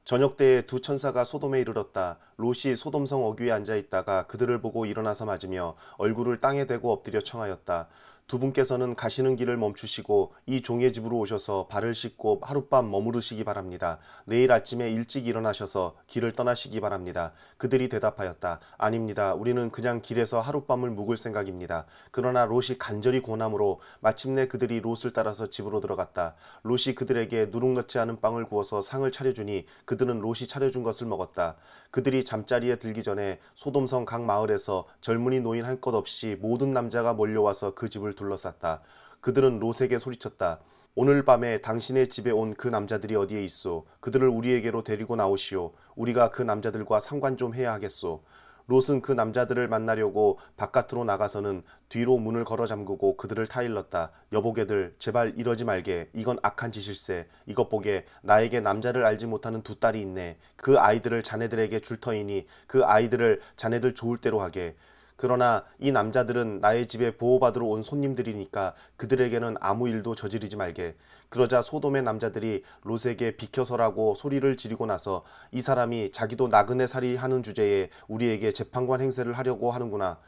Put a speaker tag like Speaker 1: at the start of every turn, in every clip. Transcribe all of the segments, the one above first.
Speaker 1: 저녁 때에 두 천사가 소돔에 이르렀다. 롯이 소돔성 어귀에 앉아 있다가 그들을 보고 일어나서 맞으며 얼굴을 땅에 대고 엎드려 청하였다. 두 분께서는 가시는 길을 멈추시고 이 종의 집으로 오셔서 발을 씻고 하룻밤 머무르시기 바랍니다. 내일 아침에 일찍 일어나셔서 길을 떠나시기 바랍니다. 그들이 대답하였다. 아닙니다. 우리는 그냥 길에서 하룻밤을 묵을 생각입니다. 그러나 롯이 간절히 고함으로 마침내 그들이 롯을 따라서 집으로 들어갔다. 롯이 그들에게 누룩 넣지 않은 빵을 구워서 상을 차려주니 그들은 롯이 차려준 것을 먹었다. 그들이 잠자리에 들기 전에 소돔성 각 마을에서 젊은이 노인 할 것 없이 모든 남자가 몰려와서 그 집을 둘러쌌다. 그들은 롯에게 소리쳤다. 오늘 밤에 당신의 집에 온 그 남자들이 어디에 있소? 그들을 우리에게로 데리고 나오시오. 우리가 그 남자들과 상관 좀 해야 하겠소. 롯은 그 남자들을 만나려고 바깥으로 나가서는 뒤로 문을 걸어 잠그고 그들을 타일렀다. 여보게들 제발 이러지 말게. 이건 악한 짓일세. 이것 보게 나에게 남자를 알지 못하는 두 딸이 있네. 그 아이들을 자네들에게 줄 터이니 그 아이들을 자네들 좋을 대로 하게. 그러나 이 남자들은 나의 집에 보호받으러 온 손님들이니까 그들에게는 아무 일도 저지르지 말게. 그러자 소돔의 남자들이 롯에게 비켜서라고 소리를 지르고 나서 이 사람이 자기도 나그네 살이 하는 주제에 우리에게 재판관 행세를 하려고 하는구나.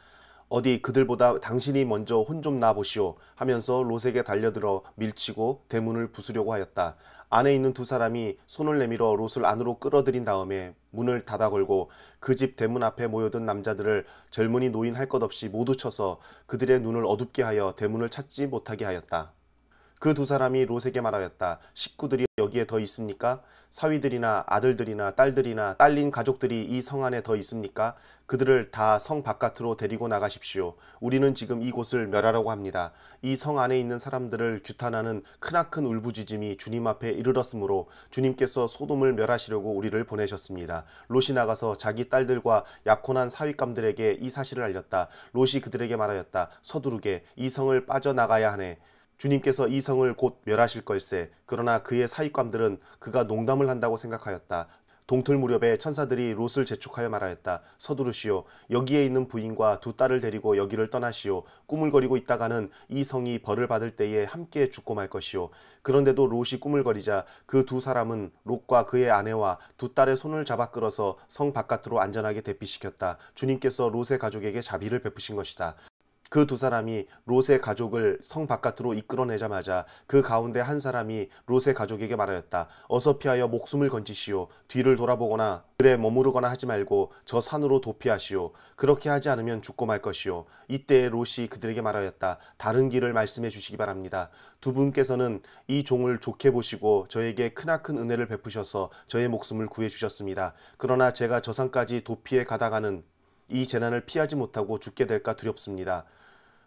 Speaker 1: 어디 그들보다 당신이 먼저 혼 좀 나보시오 하면서 롯에게 달려들어 밀치고 대문을 부수려고 하였다. 안에 있는 두 사람이 손을 내밀어 롯을 안으로 끌어들인 다음에 문을 닫아 걸고 그 집 대문 앞에 모여든 남자들을 젊은이 노인 할 것 없이 모두 쳐서 그들의 눈을 어둡게 하여 대문을 찾지 못하게 하였다. 그 두 사람이 롯에게 말하였다. 식구들이 여기에 더 있습니까? 사위들이나 아들들이나 딸들이나 딸린 가족들이 이 성 안에 더 있습니까? 그들을 다 성 바깥으로 데리고 나가십시오. 우리는 지금 이곳을 멸하려고 합니다. 이 성 안에 있는 사람들을 규탄하는 크나큰 울부짖음이 주님 앞에 이르렀으므로 주님께서 소돔을 멸하시려고 우리를 보내셨습니다. 롯이 나가서 자기 딸들과 약혼한 사윗감들에게 이 사실을 알렸다. 롯이 그들에게 말하였다. 서두르게 이 성을 빠져나가야 하네. 주님께서 이 성을 곧 멸하실 걸세. 그러나 그의 사익감들은 그가 농담을 한다고 생각하였다. 동틀 무렵에 천사들이 롯을 재촉하여 말하였다. 서두르시오. 여기에 있는 부인과 두 딸을 데리고 여기를 떠나시오. 꾸물거리고 있다가는 이 성이 벌을 받을 때에 함께 죽고 말 것이오. 그런데도 롯이 꾸물거리자 그 두 사람은 롯과 그의 아내와 두 딸의 손을 잡아 끌어서 성 바깥으로 안전하게 대피시켰다. 주님께서 롯의 가족에게 자비를 베푸신 것이다. 그 두 사람이 롯의 가족을 성 바깥으로 이끌어내자마자 그 가운데 한 사람이 롯의 가족에게 말하였다. 어서 피하여 목숨을 건지시오. 뒤를 돌아보거나 들에 머무르거나 하지 말고 저 산으로 도피하시오. 그렇게 하지 않으면 죽고 말 것이오. 이때 롯이 그들에게 말하였다. 다른 길을 말씀해 주시기 바랍니다. 두 분께서는 이 종을 좋게 보시고 저에게 크나큰 은혜를 베푸셔서 저의 목숨을 구해 주셨습니다. 그러나 제가 저 산까지 도피해 가다가는 이 재난을 피하지 못하고 죽게 될까 두렵습니다.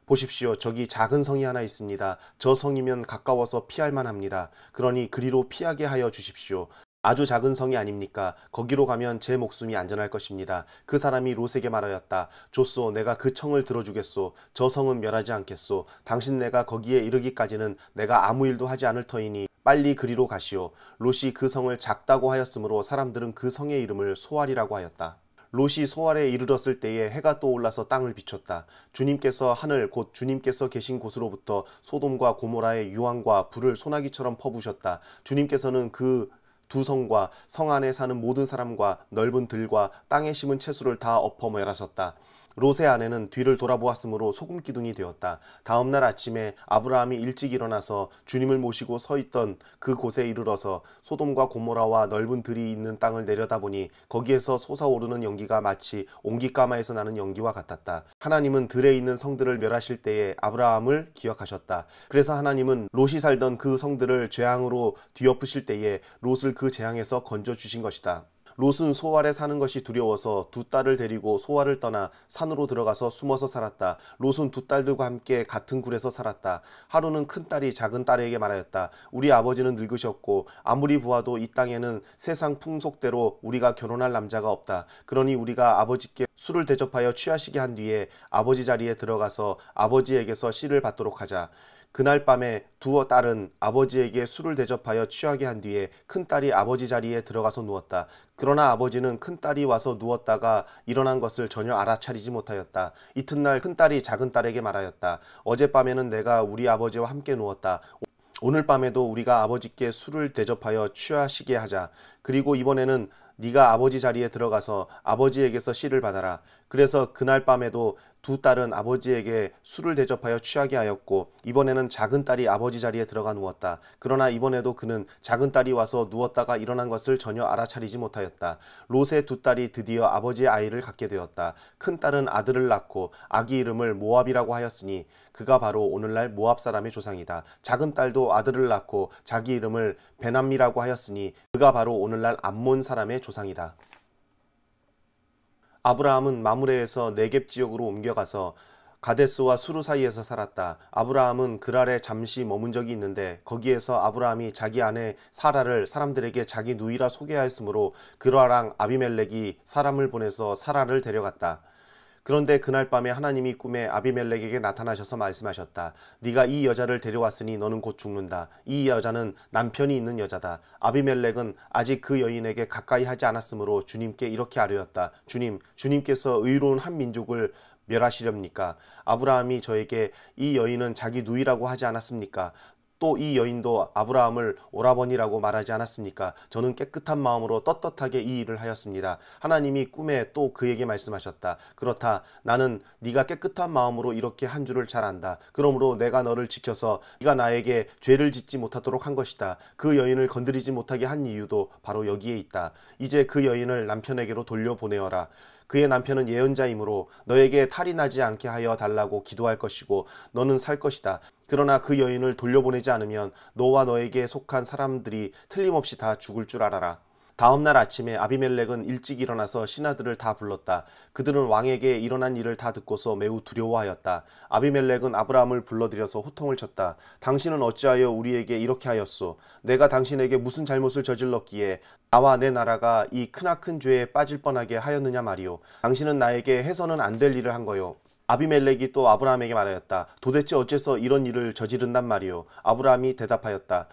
Speaker 1: 보십시오. 저기 작은 성이 하나 있습니다. 저 성이면 가까워서 피할 만합니다. 그러니 그리로 피하게 하여 주십시오. 아주 작은 성이 아닙니까? 거기로 가면 제 목숨이 안전할 것입니다. 그 사람이 롯에게 말하였다. 좋소. 내가 그 청을 들어주겠소. 저 성은 멸하지 않겠소. 당신 내가 거기에 이르기까지는 내가 아무 일도 하지 않을 터이니 빨리 그리로 가시오. 롯이 그 성을 작다고 하였으므로 사람들은 그 성의 이름을 소알이라고 하였다. 롯이 소알에 이르렀을 때에 해가 떠올라서 땅을 비췄다. 주님께서 하늘 곧 주님께서 계신 곳으로부터 소돔과 고모라의 유황과 불을 소나기처럼 퍼부으셨다. 주님께서는 그 두 성과 성 안에 사는 모든 사람과 넓은 들과 땅에 심은 채소를 다 엎어 멸하셨다. 롯의 아내는 뒤를 돌아보았으므로 소금기둥이 되었다. 다음날 아침에 아브라함이 일찍 일어나서 주님을 모시고 서 있던 그 곳에 이르러서 소돔과 고모라와 넓은 들이 있는 땅을 내려다보니 거기에서 솟아오르는 연기가 마치 옹기까마에서 나는 연기와 같았다. 하나님은 들에 있는 성들을 멸하실 때에 아브라함을 기억하셨다. 그래서 하나님은 롯이 살던 그 성들을 재앙으로 뒤엎으실 때에 롯을 그 재앙에서 건져주신 것이다. 롯은 소알에 사는 것이 두려워서 두 딸을 데리고 소알을 떠나 산으로 들어가서 숨어서 살았다. 롯은 두 딸들과 함께 같은 굴에서 살았다. 하루는 큰 딸이 작은 딸에게 말하였다. 우리 아버지는 늙으셨고 아무리 보아도 이 땅에는 세상 풍속대로 우리가 결혼할 남자가 없다. 그러니 우리가 아버지께 술을 대접하여 취하시게 한 뒤에 아버지 자리에 들어가서 아버지에게서 씨를 받도록 하자. 그날 밤에 두 딸은 아버지에게 술을 대접하여 취하게 한 뒤에 큰딸이 아버지 자리에 들어가서 누웠다. 그러나 아버지는 큰딸이 와서 누웠다가 일어난 것을 전혀 알아차리지 못하였다. 이튿날 큰딸이 작은딸에게 말하였다. 어젯밤에는 내가 우리 아버지와 함께 누웠다. 오늘 밤에도 우리가 아버지께 술을 대접하여 취하시게 하자. 그리고 이번에는 네가 아버지 자리에 들어가서 아버지에게서 씨를 받아라. 그래서 그날 밤에도 두 딸은 아버지에게 술을 대접하여 취하게 하였고 이번에는 작은 딸이 아버지 자리에 들어가 누웠다. 그러나 이번에도 그는 작은 딸이 와서 누웠다가 일어난 것을 전혀 알아차리지 못하였다. 롯의 두 딸이 드디어 아버지의 아이를 갖게 되었다. 큰 딸은 아들을 낳고 아기 이름을 모압이라고 하였으니 그가 바로 오늘날 모압 사람의 조상이다. 작은 딸도 아들을 낳고 자기 이름을 베남미라고 하였으니 그가 바로 오늘날 암몬 사람의 조상이다. 아브라함은 마므레에서 네겝 지역으로 옮겨가서 가데스와 수루 사이에서 살았다. 아브라함은 그랄에 잠시 머문 적이 있는데 거기에서 아브라함이 자기 아내 사라를 사람들에게 자기 누이라 소개하였으므로 그랄랑 아비멜렉이 사람을 보내서 사라를 데려갔다. 그런데 그날 밤에 하나님이 꿈에 아비멜렉에게 나타나셔서 말씀하셨다. 네가 이 여자를 데려왔으니 너는 곧 죽는다. 이 여자는 남편이 있는 여자다. 아비멜렉은 아직 그 여인에게 가까이 하지 않았으므로 주님께 이렇게 아뢰었다. 주님께서 의로운 한 민족을 멸하시렵니까? 아브라함이 저에게 이 여인은 자기 누이라고 하지 않았습니까? 또 이 여인도 아브라함을 오라버니라고 말하지 않았습니까? 저는 깨끗한 마음으로 떳떳하게 이 일을 하였습니다. 하나님이 꿈에 또 그에게 말씀하셨다. 그렇다. 나는 네가 깨끗한 마음으로 이렇게 한 줄을 잘 안다. 그러므로 내가 너를 지켜서 네가 나에게 죄를 짓지 못하도록 한 것이다. 그 여인을 건드리지 못하게 한 이유도 바로 여기에 있다. 이제 그 여인을 남편에게로 돌려보내어라. 그의 남편은 예언자이므로 너에게 탈이 나지 않게 하여 달라고 기도할 것이고 너는 살 것이다. 그러나 그 여인을 돌려보내지 않으면 너와 너에게 속한 사람들이 틀림없이 다 죽을 줄 알아라. 다음 날 아침에 아비멜렉은 일찍 일어나서 신하들을 다 불렀다. 그들은 왕에게 일어난 일을 다 듣고서 매우 두려워하였다. 아비멜렉은 아브라함을 불러들여서 호통을 쳤다. 당신은 어찌하여 우리에게 이렇게 하였소? 내가 당신에게 무슨 잘못을 저질렀기에 나와 내 나라가 이 크나큰 죄에 빠질 뻔하게 하였느냐 말이오. 당신은 나에게 해서는 안 될 일을 한 거요. 아비멜렉이 또 아브라함에게 말하였다. 도대체 어째서 이런 일을 저지른단 말이오. 아브라함이 대답하였다.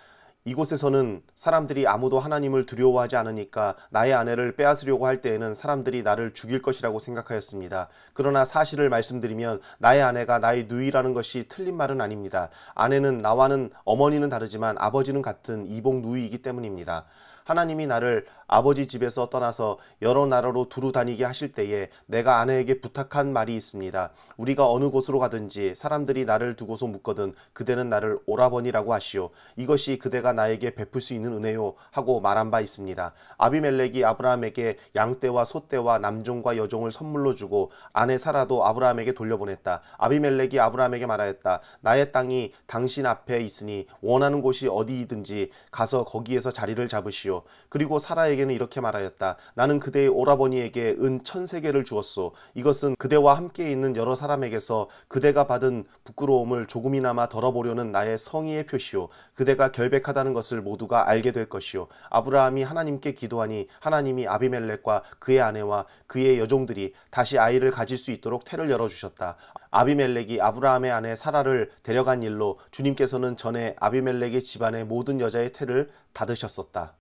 Speaker 1: 이곳에서는 사람들이 아무도 하나님을 두려워하지 않으니까 나의 아내를 빼앗으려고 할 때에는 사람들이 나를 죽일 것이라고 생각하였습니다. 그러나 사실을 말씀드리면 나의 아내가 나의 누이라는 것이 틀린 말은 아닙니다. 아내는 나와는 어머니는 다르지만 아버지는 같은 이복 누이이기 때문입니다. 하나님이 나를 아버지 집에서 떠나서 여러 나라로 두루 다니게 하실 때에 내가 아내에게 부탁한 말이 있습니다. 우리가 어느 곳으로 가든지 사람들이 나를 두고서 묻거든 그대는 나를 오라버니라고 하시오. 이것이 그대가 나에게 베풀 수 있는 은혜요 하고 말한 바 있습니다. 아비멜렉이 아브라함에게 양떼와 소떼와 남종과 여종을 선물로 주고 아내 사라도 아브라함에게 돌려보냈다. 아비멜렉이 아브라함에게 말하였다. 나의 땅이 당신 앞에 있으니 원하는 곳이 어디이든지 가서 거기에서 자리를 잡으시오. 그리고 사라에게는 이렇게 말하였다. 나는 그대의 오라버니에게 은 1000세겔을 주었소. 이것은 그대와 함께 있는 여러 사람에게서 그대가 받은 부끄러움을 조금이나마 덜어보려는 나의 성의의 표시오. 그대가 결백하다는 것을 모두가 알게 될 것이오. 아브라함이 하나님께 기도하니 하나님이 아비멜렉과 그의 아내와 그의 여종들이 다시 아이를 가질 수 있도록 태를 열어주셨다. 아비멜렉이 아브라함의 아내 사라를 데려간 일로 주님께서는 전에 아비멜렉의 집안의 모든 여자의 태를 닫으셨었다.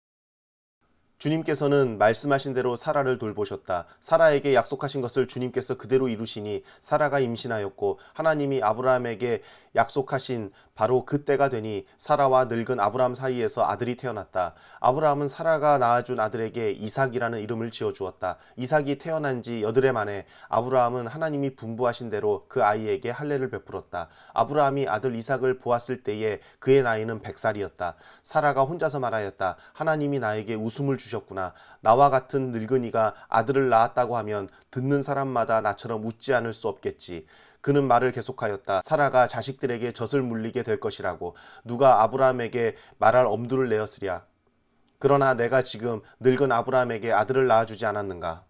Speaker 1: 주님께서는 말씀하신 대로 사라를 돌보셨다. 사라에게 약속하신 것을 주님께서 그대로 이루시니 사라가 임신하였고 하나님이 아브라함에게 약속하신 바로 그때가 되니 사라와 늙은 아브라함 사이에서 아들이 태어났다. 아브라함은 사라가 낳아준 아들에게 이삭이라는 이름을 지어주었다. 이삭이 태어난 지 8해 만에 아브라함은 하나님이 분부하신 대로 그 아이에게 할례를 베풀었다. 아브라함이 아들 이삭을 보았을 때에 그의 나이는 100살이었다. 사라가 혼자서 말하였다. 하나님이 나에게 웃음을 주셨구나. 나와 같은 늙은이가 아들을 낳았다고 하면 듣는 사람마다 나처럼 웃지 않을 수 없겠지. 그는 말을 계속하였다. 사라가 자식들에게 젖을 물리게 될 것이라고. 누가 아브라함에게 말할 엄두를 내었으랴. 그러나 내가 지금 늙은 아브라함에게 아들을 낳아주지 않았는가.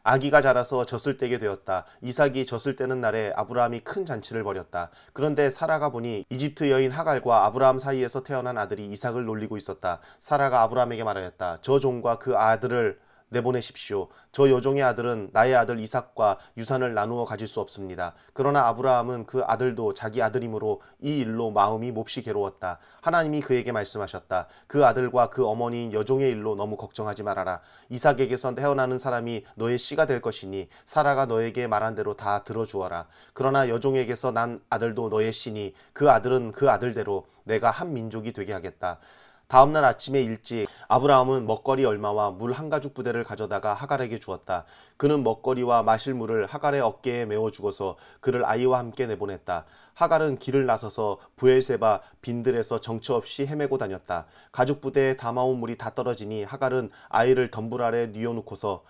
Speaker 1: 아기가 자라서 젖을 떼게 되었다. 이삭이 젖을 떼는 날에 아브라함이 큰 잔치를 벌였다. 그런데 사라가 보니 이집트 여인 하갈과 아브라함 사이에서 태어난 아들이 이삭을 놀리고 있었다. 사라가 아브라함에게 말하였다. 저 종과 그 아들을 내보내십시오. 저 여종의 아들은 나의 아들 이삭과 유산을 나누어 가질 수 없습니다. 그러나 아브라함은 그 아들도 자기 아들이므로 이 일로 마음이 몹시 괴로웠다. 하나님이 그에게 말씀하셨다. 그 아들과 그 어머니인 여종의 일로 너무 걱정하지 말아라. 이삭에게서 태어나는 사람이 너의 씨가 될 것이니 사라가 너에게 말한 대로 다 들어주어라. 그러나 여종에게서 난 아들도 너의 씨니 그 아들은 그 아들대로 내가 한 민족이 되게 하겠다. 다음날 아침에 일찍 아브라함은 먹거리 얼마와 물 한 가죽 부대를 가져다가 하갈에게 주었다. 그는 먹거리와 마실 물을 하갈의 어깨에 메워 주고서 그를 아이와 함께 내보냈다. 하갈은 길을 나서서 브엘세바 빈들에서 정처 없이 헤매고 다녔다. 가죽 부대에 담아온 물이 다 떨어지니 하갈은 아이를 덤불 아래 뉘어놓고서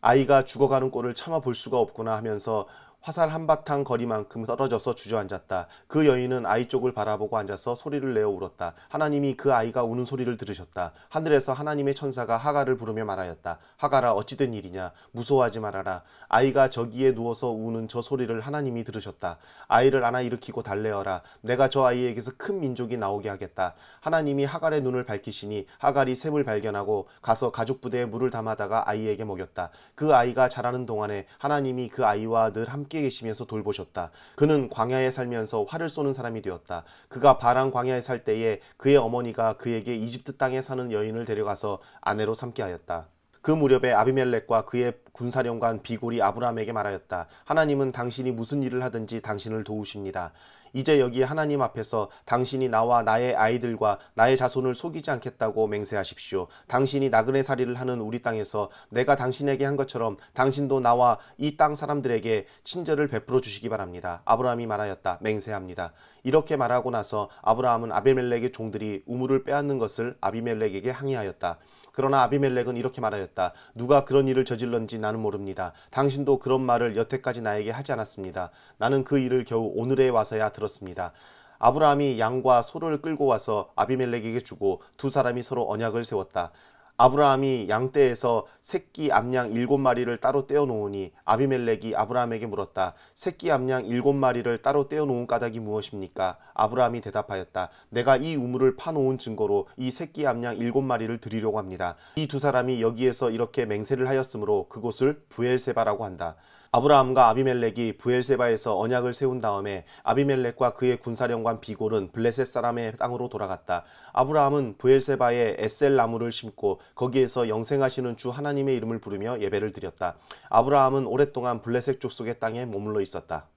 Speaker 1: 아이가 죽어가는 꼴을 참아 볼 수가 없구나 하면서 화살 한바탕 거리만큼 떨어져서 주저앉았다. 그 여인은 아이 쪽을 바라보고 앉아서 소리를 내어 울었다. 하나님이 그 아이가 우는 소리를 들으셨다. 하늘에서 하나님의 천사가 하갈을 부르며 말하였다. 하갈아, 어찌된 일이냐? 무서워하지 말아라. 아이가 저기에 누워서 우는 저 소리를 하나님이 들으셨다. 아이를 안아 일으키고 달래어라. 내가 저 아이에게서 큰 민족이 나오게 하겠다. 하나님이 하갈의 눈을 밝히시니 하갈이 샘을 발견하고 가서 가죽 부대에 물을 담아다가 아이에게 먹였다. 그 아이가 자라는 동안에 하나님이 그 아이와 늘 함께 계시면서 돌보셨다. 그는 광야에 살면서 활을 쏘는 사람이 되었다. 그가 바란 광야에 살 때에 그의 어머니가 그에게 이집트 땅에 사는 여인을 데려가서 아내로 삼게 하였다. 그 무렵에 아비멜렉과 그의 군사령관 비골이 아브라함에게 말하였다. 하나님은 당신이 무슨 일을 하든지 당신을 도우십니다. 이제 여기 하나님 앞에서 당신이 나와 나의 아이들과 나의 자손을 속이지 않겠다고 맹세하십시오. 당신이 나그네살이를 하는 우리 땅에서 내가 당신에게 한 것처럼 당신도 나와 이 땅 사람들에게 친절을 베풀어 주시기 바랍니다. 아브라함이 말하였다. 맹세합니다. 이렇게 말하고 나서 아브라함은 아비멜렉의 종들이 우물을 빼앗는 것을 아비멜렉에게 항의하였다. 그러나 아비멜렉은 이렇게 말하였다. 누가 그런 일을 저질렀는지 나는 모릅니다. 당신도 그런 말을 여태까지 나에게 하지 않았습니다. 나는 그 일을 겨우 오늘에 와서야 들었습니다. 아브라함이 양과 소를 끌고 와서 아비멜렉에게 주고 두 사람이 서로 언약을 세웠다. 아브라함이 양떼에서 새끼 암양 7마리를 따로 떼어 놓으니 아비멜렉이 아브라함에게 물었다. 새끼 암양 7마리를 따로 떼어 놓은 까닭이 무엇입니까? 아브라함이 대답하였다. 내가 이 우물을 파놓은 증거로 이 새끼 암양 7마리를 드리려고 합니다. 이 두 사람이 여기에서 이렇게 맹세를 하였으므로 그곳을 브엘세바라고 한다. 아브라함과 아비멜렉이 브엘세바에서 언약을 세운 다음에 아비멜렉과 그의 군사령관 비골은 블레셋 사람의 땅으로 돌아갔다. 아브라함은 브엘세바에 에셀 나무를 심고 거기에서 영생하시는 주 하나님의 이름을 부르며 예배를 드렸다. 아브라함은 오랫동안 블레셋 족속의 땅에 머물러 있었다.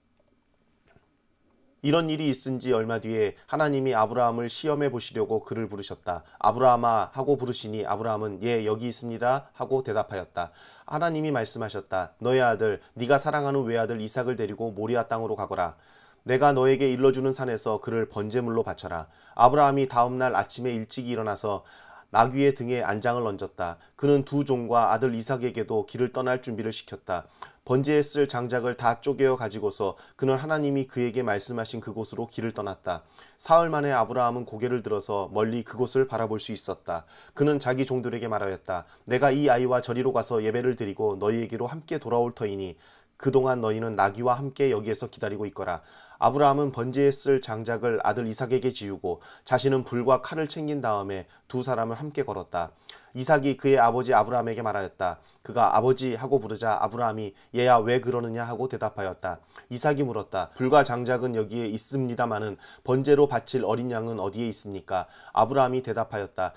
Speaker 1: 이런 일이 있은 지 얼마 뒤에 하나님이 아브라함을 시험해 보시려고 그를 부르셨다. 아브라함아 하고 부르시니 아브라함은 예 여기 있습니다 하고 대답하였다. 하나님이 말씀하셨다. 너의 아들 네가 사랑하는 외아들 이삭을 데리고 모리아 땅으로 가거라. 내가 너에게 일러주는 산에서 그를 번제물로 바쳐라. 아브라함이 다음날 아침에 일찍 일어나서 나귀의 등에 안장을 얹었다. 그는 두 종과 아들 이삭에게도 길을 떠날 준비를 시켰다. 번제에 쓸 장작을 다 쪼개어 가지고서 그는 하나님이 그에게 말씀하신 그곳으로 길을 떠났다. 사흘 만에 아브라함은 고개를 들어서 멀리 그곳을 바라볼 수 있었다. 그는 자기 종들에게 말하였다. 내가 이 아이와 저리로 가서 예배를 드리고 너희에게로 함께 돌아올 터이니 그동안 너희는 나귀와 함께 여기에서 기다리고 있거라. 아브라함은 번제에 쓸 장작을 아들 이삭에게 지우고 자신은 불과 칼을 챙긴 다음에 두 사람을 함께 걸었다. 이삭이 그의 아버지 아브라함에게 말하였다. 그가 아버지 하고 부르자 아브라함이 얘야 왜 그러느냐 하고 대답하였다. 이삭이 물었다. 불과 장작은 여기에 있습니다마는 번제로 바칠 어린 양은 어디에 있습니까? 아브라함이 대답하였다.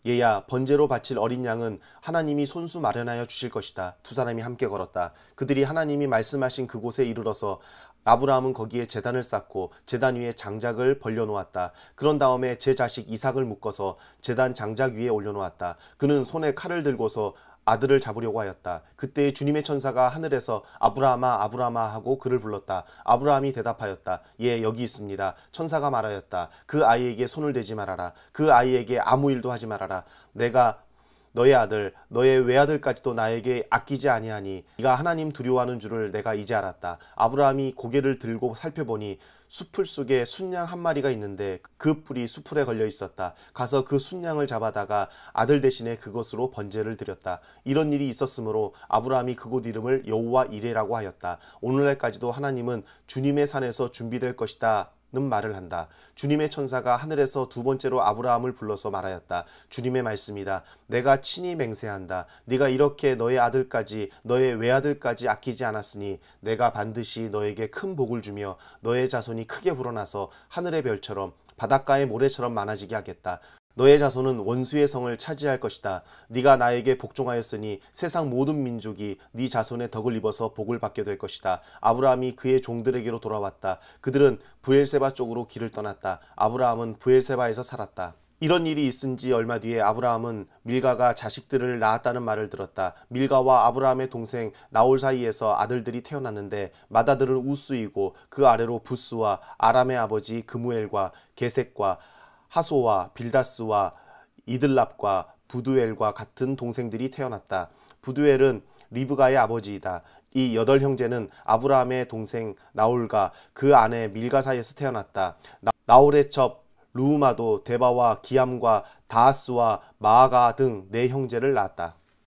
Speaker 1: 얘야 번제로 바칠 어린 양은 하나님이 손수 마련하여 주실 것이다. 두 사람이 함께 걸었다. 그들이 하나님이 말씀하신 그곳에 이르러서 아브라함은 거기에 제단을 쌓고 제단 위에 장작을 벌려놓았다. 그런 다음에 제 자식 이삭을 묶어서 제단 장작 위에 올려놓았다. 그는 손에 칼을 들고서 아들을 잡으려고 하였다. 그때 주님의 천사가 하늘에서 아브라함아 아브라함아 하고 그를 불렀다. 아브라함이 대답하였다. 예 여기 있습니다. 천사가 말하였다. 그 아이에게 손을 대지 말아라. 그 아이에게 아무 일도 하지 말아라. 내가 너의 아들 너의 외아들까지도 나에게 아끼지 아니하니 네가 하나님 두려워하는 줄을 내가 이제 알았다. 아브라함이 고개를 들고 살펴보니 수풀 속에 순양 한 마리가 있는데 그 뿔이 수풀에 걸려 있었다. 가서 그 순양을 잡아다가 아들 대신에 그것으로 번제를 드렸다. 이런 일이 있었으므로 아브라함이 그곳 이름을 여호와 이레라고 하였다. 오늘날까지도 하나님은 주님의 산에서 준비될 것이다 말을 한다. 주님의 천사가 하늘에서 두 번째로 아브라함을 불러서 말하였다. 주님의 말씀이다. 내가 친히 맹세한다. 네가 이렇게 너의 아들까지 너의 외아들까지 아끼지 않았으니 내가 반드시 너에게 큰 복을 주며 너의 자손이 크게 불어나서 하늘의 별처럼 바닷가의 모래처럼 많아지게 하겠다. 너의 자손은 원수의 성을 차지할 것이다. 네가 나에게 복종하였으니 세상 모든 민족이 네 자손의 덕을 입어서 복을 받게 될 것이다. 아브라함이 그의 종들에게로 돌아왔다. 그들은 브엘세바 쪽으로 길을 떠났다. 아브라함은 브엘세바에서 살았다. 이런 일이 있은 지 얼마 뒤에 아브라함은 밀가가 자식들을 낳았다는 말을 들었다. 밀가와 아브라함의 동생 나홀 사이에서 아들들이 태어났는데 맏아들은 우스이고 그 아래로 부스와 아람의 아버지 그무엘과 게색과 하소와 빌다스와 이들랍과 부두엘과 같은 동생들이 태어났다. 부두엘은 리브가의 아버지이다. 이 8형제는 아브라함의 동생 나홀과 그 아내 밀가 사이에서 태어났다. 나홀의 첩 루우마도 데바와 기암과 다하스와 마아가 등 4형제를 낳았다.